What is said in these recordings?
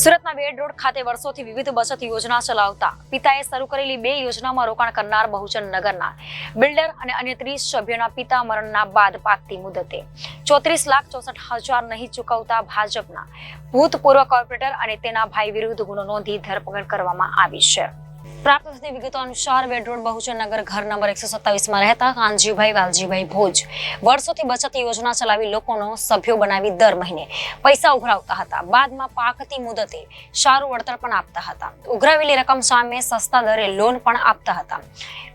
સુરતના bed road ખાતે વર્ષોથી વિવિધ બચત યોજના ચલાવતા પિતાએ શરૂ કરેલી 2 યોજનામાં રોકાણ કરનાર બહુજન નગરના બિલ્ડર અને અન્ય 30 સભ્યોના પિતા મરણના બાદ પાકતી મુદતે 34,64,000 નહીં ચૂકવતા ભાજપના ભૂતપૂર્વ કોર્પોરેટર અને તેના ભાઈ વિરુદ્ધ ગુનો નોંધી ધરપકડ કરવામાં આવી છે। प्राप्त થતી વિગતો અનુસાર બેડ રોડ બહુજન નગર ઘર નંબર 127 માં રહેતા કાનજીભાઈ વાલજીભાઈ ભોજ વર્ષોથી બચત યોજના ચલાવી લોકોનો સભ્યો બનાવી દર મહિને પૈસા ઉઘરાવતા હતા। બાદમાં પાકતી મુદતે સારું વળતર પણ આપતા હતા। ઉઘરાવેલી રકમ સામે સસ્તા દરે લોન પણ આપતા હતા।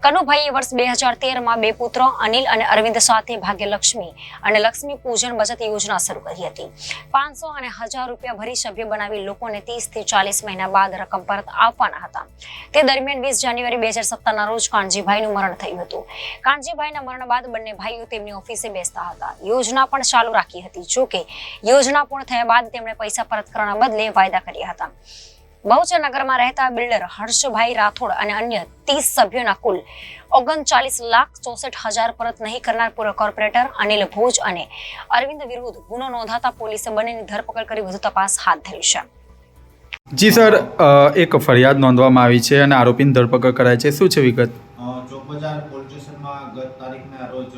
કનુભાઈએ વર્ષ 2013 માં 2 પુત્રો અનિલ અને અરવિંદ સાથે ભાગ્યલક્ષ્મી અને લક્ષ્મી પૂજન બચત યોજના શરૂ કરી હતી। 500 અને 1000 રૂપિયા ભરી સભ્ય બનાવી લોકોને 30 થી 40 મહિના બાદ રકમ પરત આપવાના હતા। તે દરમિયાન 20 જાન્યુઆરી 2017 ના રોજ કાનજીભાઈનું મરણ થયું હતું। કાનજીભાઈના મરણ બાદ બંને ભાઈઓ તેમની ઓફિસે બેસતા હતા। યોજના પણ ચાલુ રાખી હતી। જો કે યોજના પૂર્ણ થયા બાદ તેમણે પૈસા પરત કરવાના બદલે વાયદા કર્યા હતા। બહુજન નગરમાં રહેતા બિલ્ડર હર્ષભાઈ રાઠોડ અને અન્ય 30 સભ્યોના કુલ 39,64,000 પરત નહીં કરનાર પૂર્વ કોર્પોરેટર અનિલ ભોજ અને અરવિંદ વિરુદ્ધ ગુનો નોંધાતા પોલીસે બંનેની ધરપકડ કરી વધુ તપાસ હાથ ધરી છે। જી સર, એક ફરિયાદ નોંધવામાં આવી છે અને આરોપીની ધરપકડ કરાઈ છે। શું છે વિગત? ચોક બજાર પોલીસ સ્ટેશનમાં ગત તારીખના રોજ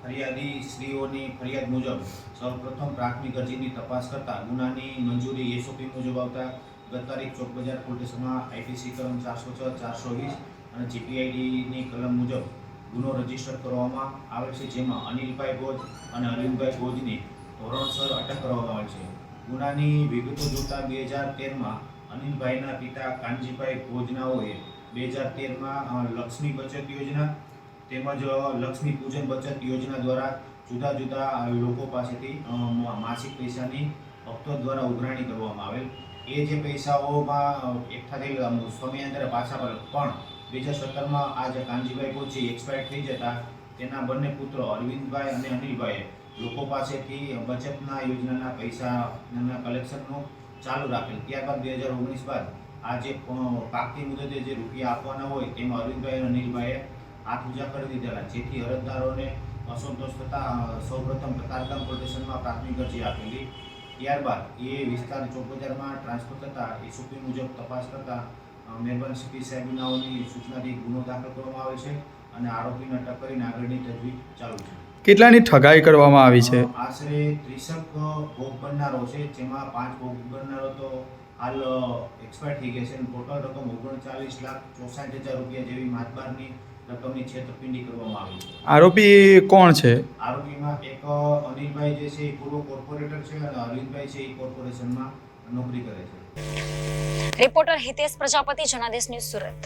ફરિયાદી શ્રીઓની ફરિયાદ મુજબ સૌપ્રથમ પ્રાથમિક અરજીની તપાસ કરતા ગુનાની મંજૂરી એસઓપી મુજબ આવતા ગત તારીખ ચોક બજાર પોલીસ સ્ટેશનમાં આઈપીસી કલમ 406, 420 અને જીપીઆઈડીની કલમ મુજબ ગુનો રજીસ્ટર કરવામાં આવેલ છે, જેમાં અનિલભાઈ ભોજ અને અરવિંદભાઈ ભોજની ધોરણસર અટક કરવામાં આવેલ છે। ગુનાની વિગતો જોતા 2013માં અનિલભાઈના પિતા કાનજીભાઈ ભોજનાઓએ 2013માં લક્ષ્મી બચત યોજના તેમજ લક્ષ્મી પૂજન બચત યોજના દ્વારા જુદા જુદા લોકો પાસેથી માસિક પૈસાની હપ્તો દ્વારા ઉઘરાણી કરવામાં આવેલ। એ જે પૈસાઓમાં એકઠા થયેલ સમયાંતરે પાછા પણ 2017માં આ જે કાનજીભાઈ ભોજ છે એક્સપાયર થઈ જતા તેના બંને પુત્રો અરવિંદભાઈ અને અનિલભાઈએ લોકો પાસેથી બચતના યોજનાના પૈસાના કલેક્શનનું ચાલુ રાખેલ। ત્યારબાદ 2019 બાદ આ જે પાકતી મુદતે જે રૂપિયા આપવાના હોય તેમાં અરવિંદભાઈ અને અનિલભાઈએ હાથ ઊંચા કરી દીધેલા, જેથી અરજદારોને અસંતોષ થતા સૌપ્રથમ કતારગામ પોલીસ સ્ટેશનમાં પ્રાથમિક અરજી આપેલી। ત્યારબાદ એ વિસ્તાર ચોક બજારમાં ટ્રાન્સફર થતાં એસઓપી મુજબ તપાસ કરતા મહેરબાન સીપી સાહેબનાઓની સૂચનાથી ગુનો દાખલ કરવામાં આવે છે અને આરોપીને અટક કરીને આગળની તજવીજ ચાલુ છે। કેટલાની ઠગાઈ કરવામાં આવી છે? આશરે 30 ભોગ બનનારો છે, જેમાં 5 ભોગ બનનારો તો હાલ એક્સપાયર થઈ ગયા છે અને ટોટલ રકમ 39,64,000 રૂપિયા જેવી માતબારની રકમની છેતરપિંડી કરવામાં આવી છે। આરોપી કોણ છે? આરોપીમાં એક અનિલભાઈ જે છે એ પૂર્વ કોર્પોરેટર છે અને અરવિંદભાઈ છે એ કોર્પોરેશનમાં નોકરી કરે છે। Reporter Hitesh Prajapati, Janadesh news, Surat.